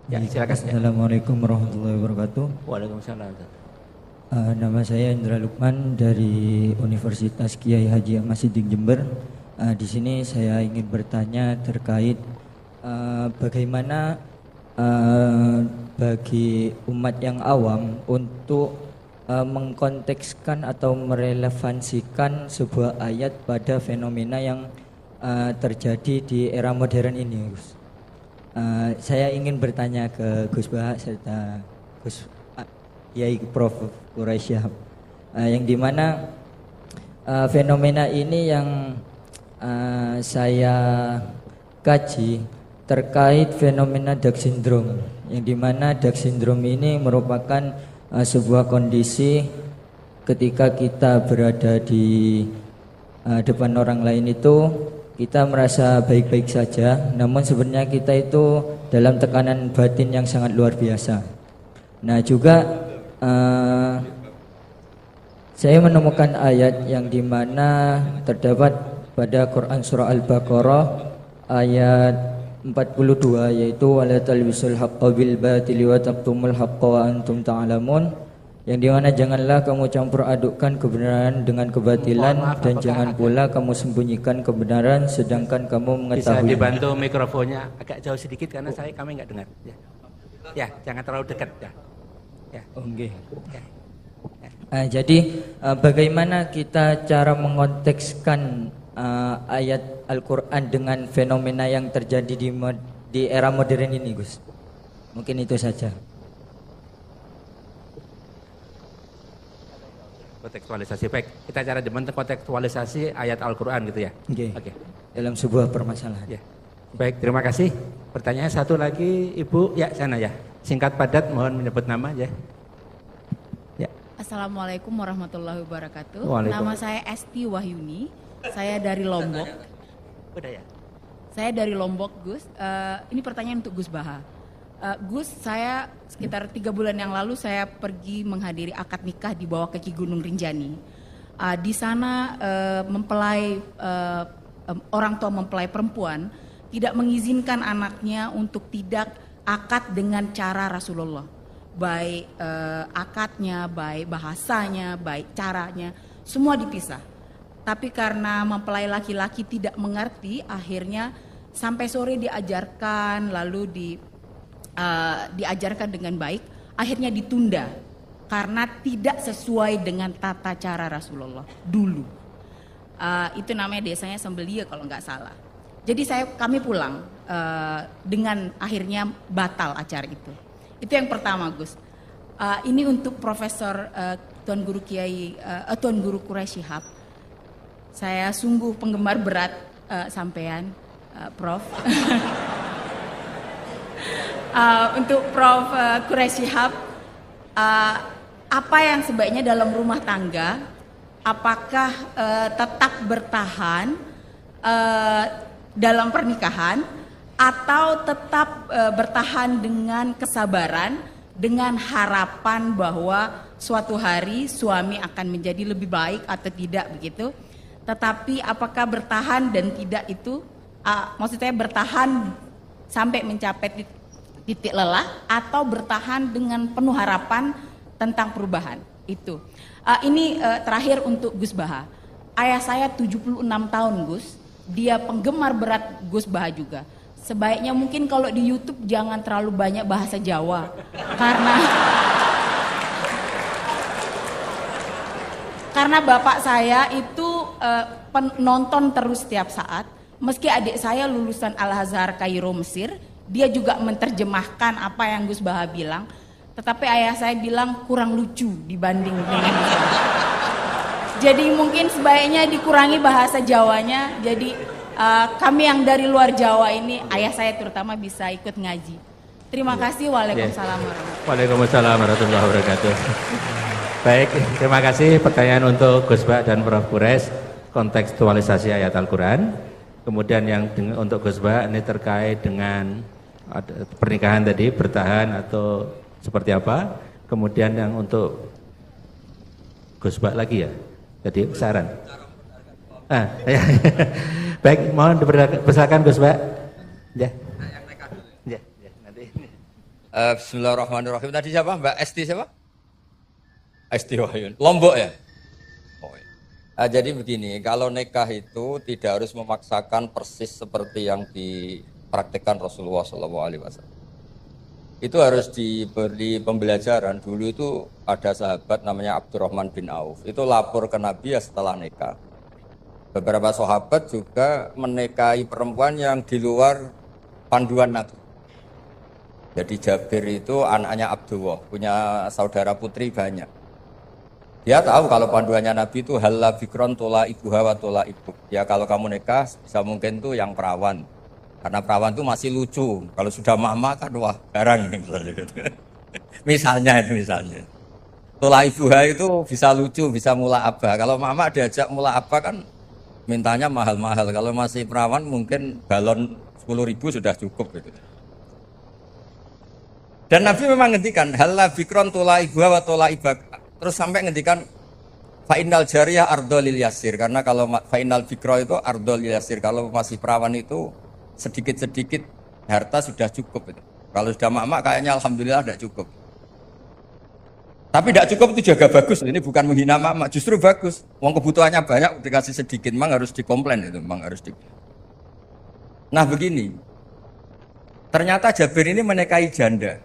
Ya, silakan. Assalamualaikum warahmatullahi wabarakatuh. Waalaikumsalam. Nama saya Indra Lukman dari Universitas Kiai Haji Ahmad Siddiq Jember. Di sini saya ingin bertanya terkait bagaimana bagi umat yang awam untuk mengkontekskan atau merelevansikan sebuah ayat pada fenomena yang terjadi di era modern ini, Gus. Saya ingin bertanya ke Gus Bah serta Gus Kiai Prof. Quraisy Shihab, yang dimana fenomena ini yang saya kaji terkait fenomena Down Syndrome, yang dimana Down Syndrome ini merupakan sebuah kondisi ketika kita berada di depan orang lain itu kita merasa baik-baik saja, namun sebenarnya kita itu dalam tekanan batin yang sangat luar biasa. Nah juga saya menemukan ayat yang dimana terdapat pada Quran surah Al-Baqarah ayat 42, yaitu wala talbisul haqqa bil batili wa taqtumul haqqa wa antum ta'lamun, yang dimana janganlah kamu campur adukkan kebenaran dengan kebatilan dan jangan pula kamu sembunyikan kebenaran sedangkan kamu mengetahui. Bisa dibantu mikrofonnya agak jauh sedikit karena kami nggak dengar. Ya, jangan terlalu dekat ya. Ya. Oke. Ya. Jadi bagaimana kita cara mengontekskan ayat Al-Quran dengan fenomena yang terjadi di era modern ini, Gus? Mungkin itu saja. Kontekstualisasi, baik. Kita cara kontekstualisasi ayat Al-Quran gitu ya. Oke. Dalam sebuah permasalahan. Ya. Baik, terima kasih. Pertanyaan satu lagi, Ibu. Ya, sana ya. Singkat padat, mohon menyebut nama ya. Ya. Assalamualaikum warahmatullahi wabarakatuh. Waalaikumsalam. Nama saya Esti Wahyuni. Saya dari Lombok. Udah ya. Saya dari Lombok, Gus. Ini pertanyaan untuk Gus Baha. Gus, saya sekitar 3 bulan yang lalu saya pergi menghadiri akad nikah di bawah kaki Gunung Rinjani. Di sana orang tua mempelai perempuan tidak mengizinkan anaknya untuk tidak akad dengan cara Rasulullah. Baik akadnya, baik bahasanya, baik caranya, semua dipisah. Tapi karena mempelai laki-laki tidak mengerti, akhirnya sampai sore diajarkan, lalu diajarkan dengan baik, akhirnya ditunda karena tidak sesuai dengan tata cara Rasulullah dulu. Itu namanya desanya Sembelia kalau nggak salah. Jadi kami pulang dengan akhirnya batal acara itu. Itu yang pertama, Gus. Ini untuk Profesor Tuan Guru Tuan Guru Quraisy Shihab. Saya sungguh penggemar berat sampean, Prof. Untuk Prof. Quraisy Shihab, apa yang sebaiknya dalam rumah tangga? Apakah tetap bertahan dalam pernikahan atau tetap bertahan dengan kesabaran, dengan harapan bahwa suatu hari suami akan menjadi lebih baik atau tidak begitu? Tetapi apakah bertahan dan tidak itu, maksud saya bertahan sampai mencapai titik lelah atau bertahan dengan penuh harapan tentang perubahan itu. Ini terakhir untuk Gus Baha. Ayah saya 76 tahun, Gus. Dia penggemar berat Gus Baha juga. Sebaiknya mungkin kalau di YouTube jangan terlalu banyak bahasa Jawa karena bapak saya itu penonton terus setiap saat. Meski adik saya lulusan Al-Azhar Kairo Mesir, dia juga menerjemahkan apa yang Gus Baha bilang. Tetapi ayah saya bilang kurang lucu dibanding dengan jadi mungkin sebaiknya dikurangi bahasa Jawanya. Jadi kami yang dari luar Jawa ini, ayah saya terutama bisa ikut ngaji. Terima kasih. Waalaikumsalam warahmatullahi wabarakatuh. Baik, terima kasih. Pertanyaan untuk Gus Bah dan Prof. Quraisy, kontekstualisasi ayat Al-Quran. Kemudian yang untuk Gus Bah ini terkait dengan pernikahan tadi, bertahan atau seperti apa. Kemudian yang untuk Gus Bah lagi ya, jadi saran. Ya. Baik, mohon dipersilakan Gus Bah. Ya. Ya, nanti. Bismillahirrahmanirrahim. Tadi siapa? Mbak Esti siapa? Esti Wahyun. Lombok ya? Oh, iya. Jadi begini, kalau nikah itu tidak harus memaksakan persis seperti yang dipraktikkan Rasulullah SAW. Itu harus diberi pembelajaran. Dulu itu ada sahabat namanya Abdurrahman bin Auf. Itu lapor ke Nabi ya setelah nikah. Beberapa sahabat juga menikahi perempuan yang di luar panduan Nabi. Jadi Jabir itu anaknya Abdullah, punya saudara putri banyak. Dia tahu kalau panduannya Nabi itu halla bikron tola ibu hawa tola ibu. Ya kalau kamu nikah bisa mungkin tuh yang perawan. Karena perawan itu masih lucu. Kalau sudah mama kan wah garang misalnya. misalnya. Tola ibu hawa itu bisa lucu, bisa mula abah. Kalau mama diajak mula abah kan mintanya mahal-mahal. Kalau masih perawan mungkin galon 10.000 sudah cukup gitu. Dan Nabi memang ngendikan halla bikron tola ibu wa tola ibak. Terus sampai ngendikan fainal jariyah ardolil yasir. Karena kalau fainal bikro itu ardolil yasir. Kalau masih perawan itu sedikit-sedikit harta sudah cukup itu. Kalau sudah mak-mak kayaknya alhamdulillah tidak cukup. Tapi tidak cukup itu juga bagus. Ini bukan menghina mak-mak, justru bagus. Uang kebutuhannya banyak dikasih sedikit, memang harus dikomplain itu, memang harus di. Nah begini. Ternyata Jabir ini menikahi janda.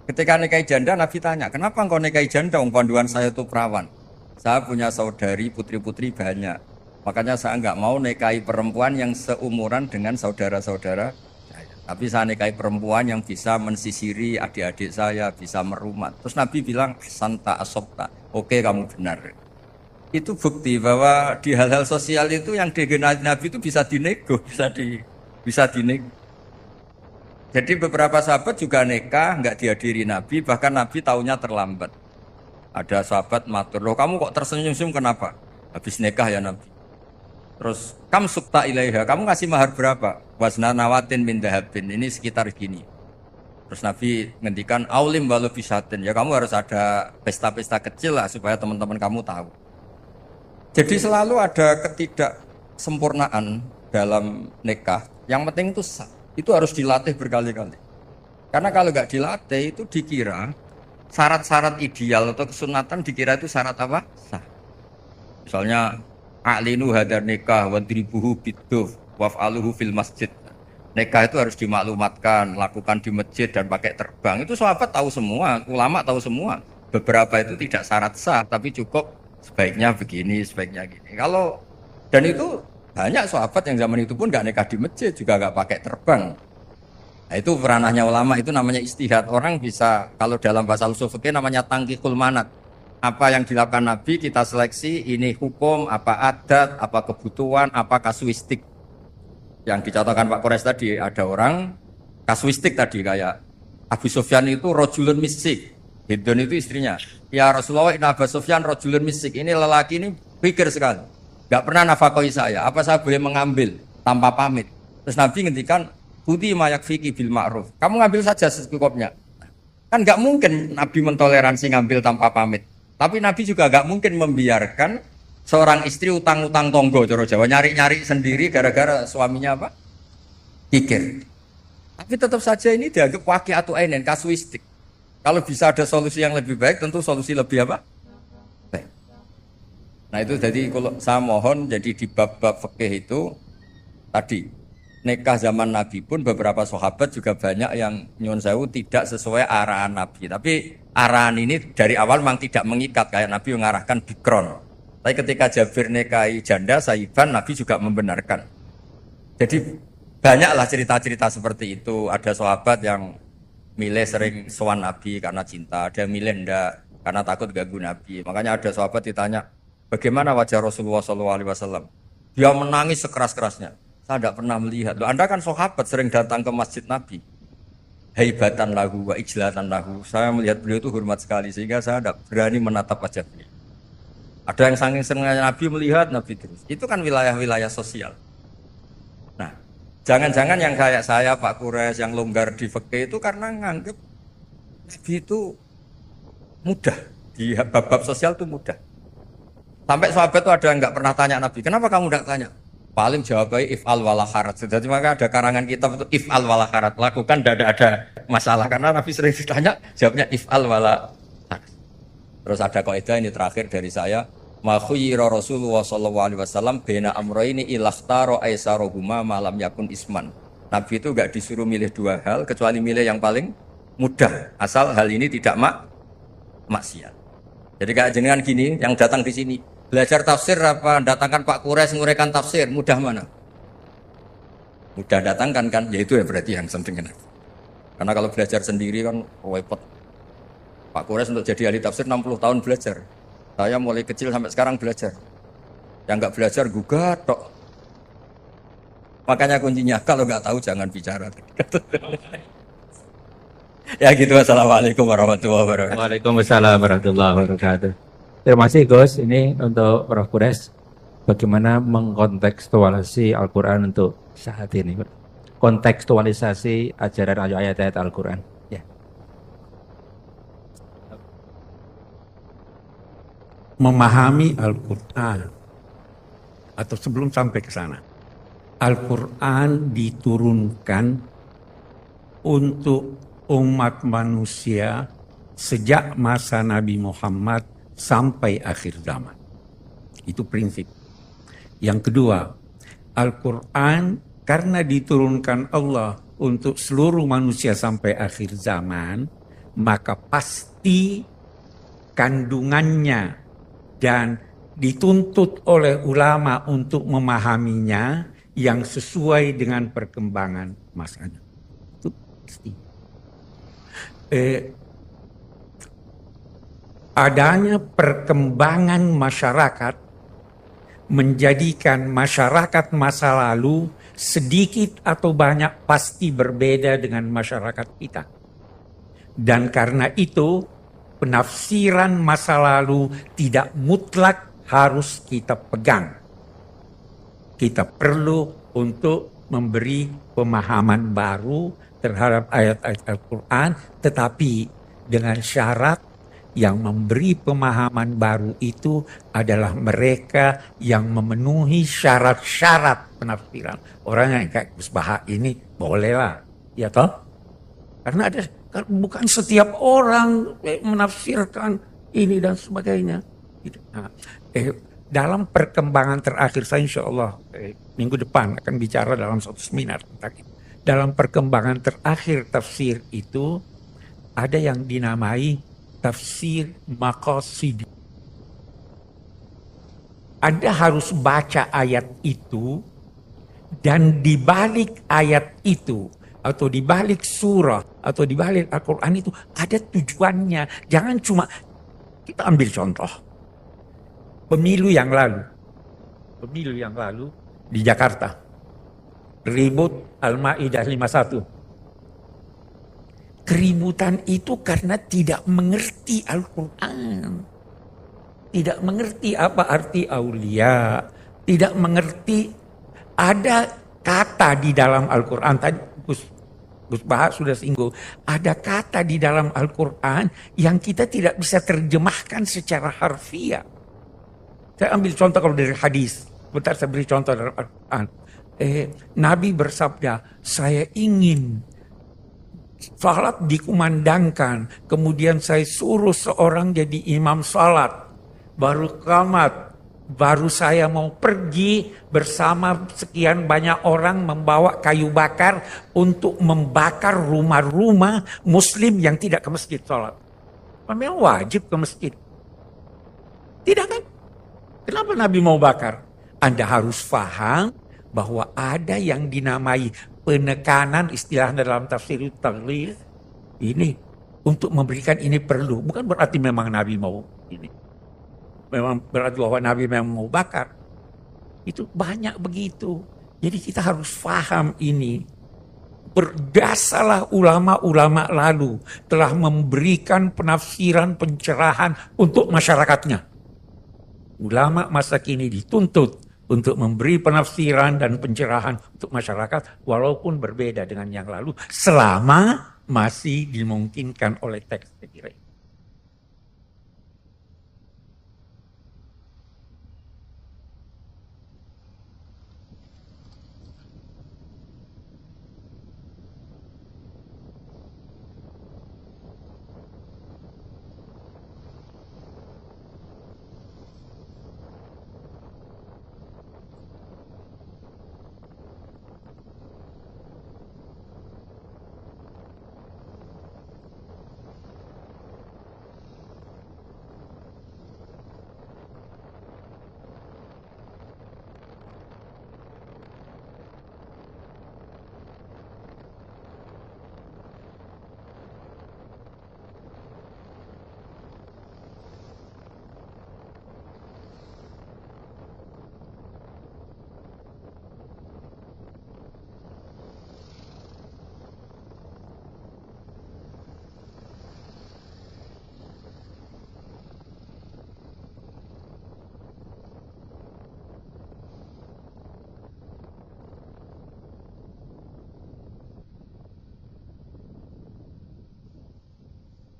Ketika nikahi janda, Nabi tanya, kenapa engkau nikahi janda? Panduan saya itu perawan. Saya punya saudari, putri-putri banyak. Makanya saya enggak mau nikahi perempuan yang seumuran dengan saudara-saudara saya. Tapi saya nikahi perempuan yang bisa mensisiri adik-adik saya, bisa merumat. Terus Nabi bilang, santa asobta. Oke, kamu benar. Itu bukti bahwa di hal-hal sosial itu yang digenai Nabi itu bisa dinego, bisa dinego. Jadi beberapa sahabat juga nikah, nggak dihadiri Nabi, bahkan Nabi taunya terlambat. Ada sahabat matur, loh kamu kok tersenyum-senyum kenapa? Habis nikah ya Nabi. Terus, kam sukta ilaiha, kamu ngasih mahar berapa? Wasna nawatin min dahabin, ini sekitar gini. Terus Nabi ngendikan, aulim walau bisatin, ya kamu harus ada pesta-pesta kecil lah supaya teman-teman kamu tahu. Jadi selalu ada ketidaksempurnaan dalam nikah, yang penting itu sah. Itu harus dilatih berkali-kali. Karena kalau nggak dilatih itu dikira syarat-syarat ideal atau kesunatan dikira itu syarat apa? Sah. Misalnya a'linu hadar nikah wadribuhu biduf waf'aluhu fil masjid. Nikah itu harus dimaklumatkan, lakukan di masjid dan pakai terbang. Itu sahabat tahu semua, ulama tahu semua. Beberapa itu tidak syarat sah, tapi cukup sebaiknya begini, sebaiknya gini. Dan itu banyak sahabat yang zaman itu pun nggak nikah di masjid, juga nggak pakai terbang. Nah, itu ranahnya ulama, itu namanya istihad. Orang bisa, kalau dalam bahasa usul fikih namanya tangkikul manat. Apa yang dilakukan Nabi kita seleksi, ini hukum, apa adat, apa kebutuhan, apa kasuistik. Yang dicontohkan Pak Kores tadi, ada orang kasuistik tadi kayak Abu Sufyan itu rojulun misik. Hidun itu istrinya. Ya Rasulullah, ini Abu Sufyan rojulun misik. Ini lelaki ini pikir sekali. Gak pernah nafakoi saya, apa saya boleh mengambil tanpa pamit? Terus Nabi ngendikan, Hudi mayak fiki bil ma'ruf. Kamu ngambil saja secukupnya. Kan gak mungkin Nabi mentoleransi ngambil tanpa pamit. Tapi Nabi juga gak mungkin membiarkan seorang istri utang-utang tonggo, Joro Jawa, nyari-nyari sendiri gara-gara suaminya apa? Kikir. Tapi tetap saja ini dianggap waki atau ainen, kasuistik. Kalau bisa ada solusi yang lebih baik, tentu solusi lebih apa? Nah itu jadi kalau saya mohon jadi di bab-bab fikih itu tadi nikah zaman Nabi pun beberapa sahabat juga banyak yang nyuwun sewu tidak sesuai arahan Nabi. Tapi arahan ini dari awal memang tidak mengikat kayak Nabi mengarahkan bikron. Tapi ketika Jabir nikahi janda Saiban, Nabi juga membenarkan. Jadi banyaklah cerita-cerita seperti itu. Ada sahabat yang milih sering sowan Nabi karena cinta, ada yang milih enggak karena takut ganggu Nabi. Makanya ada sahabat ditanya, bagaimana wajah Rasulullah SAW? Dia menangis sekeras-kerasnya. Saya tidak pernah melihat. Loh, Anda kan sahabat sering datang ke masjid Nabi. Haibatan lahu wa ijlatan lahu. Saya melihat beliau itu hormat sekali sehingga saya tidak berani menatap wajah beliau. Ada yang saking seringnya Nabi melihat Nabi terus. Itu kan wilayah-wilayah sosial. Nah, jangan-jangan yang kayak saya Pak Kures yang longgar di fikih itu karena nganggep Nabi itu mudah. Di bab-bab sosial itu mudah. Sampai sahabat itu ada yang nggak pernah tanya Nabi, kenapa kamu nggak tanya? Paling jawabnya if'al wala harat. Jadi maka ada karangan kitab itu if'al wala harat, lakukan tidak ada masalah karena Nabi sering ditanya jawabnya if'al wala haraj. Terus ada kaidah ini terakhir dari saya, ma khuyira Rasulullah sallallahu alaihi wasallam baina amrayni ilakhtara aisarohuma ma lam yakun isman. Nabi itu enggak disuruh milih dua hal kecuali milih yang paling mudah asal hal ini tidak maksiat. Jadi kayak jenengan gini yang datang di sini belajar tafsir apa datangkan Pak Kures nguraikan tafsir, mudah mana? Mudah datangkan kan, yaitu ya berarti yang penting. Karena kalau belajar sendiri kan repot. Pak Kures untuk jadi ahli tafsir 60 tahun belajar. Saya mulai kecil sampai sekarang belajar. Yang enggak belajar gugat tok. Makanya kuncinya kalau enggak tahu jangan bicara. Ya gitu, wassalamualaikum warahmatullahi wabarakatuh. Waalaikumsalam warahmatullahi wabarakatuh. Terima kasih Gus, ini untuk Prof. Kures, bagaimana mengkontekstualisasi Al-Quran untuk saat ini, kontekstualisasi ajaran ayat-ayat Al-Quran. Ya. Memahami Al-Quran, atau sebelum sampai ke sana, Al-Quran diturunkan untuk umat manusia sejak masa Nabi Muhammad sampai akhir zaman. Itu prinsip. Yang kedua, Al-Quran karena diturunkan Allah untuk seluruh manusia sampai akhir zaman, maka pasti kandungannya dan dituntut oleh ulama untuk memahaminya yang sesuai dengan perkembangan masanya. Itu pasti. Adanya perkembangan masyarakat menjadikan masyarakat masa lalu sedikit atau banyak pasti berbeda dengan masyarakat kita. Dan karena itu penafsiran masa lalu tidak mutlak harus kita pegang. Kita perlu untuk memberi pemahaman baru terhadap ayat-ayat Al-Quran, tetapi dengan syarat yang memberi pemahaman baru itu adalah mereka yang memenuhi syarat-syarat penafsiran. Orang yang kayak Gus Baha ini bolehlah, ya toh? Karena ada bukan setiap orang menafsirkan ini dan sebagainya. Nah, dalam perkembangan terakhir saya insya Allah minggu depan akan bicara dalam satu seminar tentang itu. Dalam perkembangan terakhir tafsir itu ada yang dinamai tafsir maqasid. Anda harus baca ayat itu dan di balik ayat itu atau di balik surah atau di balik Al-Quran itu ada tujuannya. Jangan cuma, kita ambil contoh. Pemilu yang lalu di Jakarta. Ribut Al-Ma'idah 51. Keributan itu karena tidak mengerti Al-Quran. Tidak mengerti apa arti aulia. Tidak mengerti ada kata di dalam Al-Quran. Tadi Gus Baha sudah singgung. Ada kata di dalam Al-Quran yang kita tidak bisa terjemahkan secara harfiah. Saya ambil contoh kalau dari hadis. Bentar saya beri contoh dari Al-Quran. Nabi bersabda, saya ingin salat dikumandangkan, kemudian saya suruh seorang jadi imam salat, baru qamat, baru saya mau pergi bersama sekian banyak orang membawa kayu bakar untuk membakar rumah-rumah muslim yang tidak ke masjid salat. Memang wajib ke masjid. Tidak kan? Kenapa Nabi mau bakar? Anda harus paham bahwa ada yang dinamai penekanan, istilahnya dalam tafsir taglil ini untuk memberikan ini perlu. Bukan berarti memang Nabi mau ini. Memang berarti bahwa Nabi memang mau bakar. Itu banyak begitu. Jadi kita harus paham ini. Berdasalah ulama-ulama lalu telah memberikan penafsiran pencerahan untuk masyarakatnya. Ulama masa kini dituntut untuk memberi penafsiran dan pencerahan untuk masyarakat walaupun berbeda dengan yang lalu selama masih dimungkinkan oleh teks.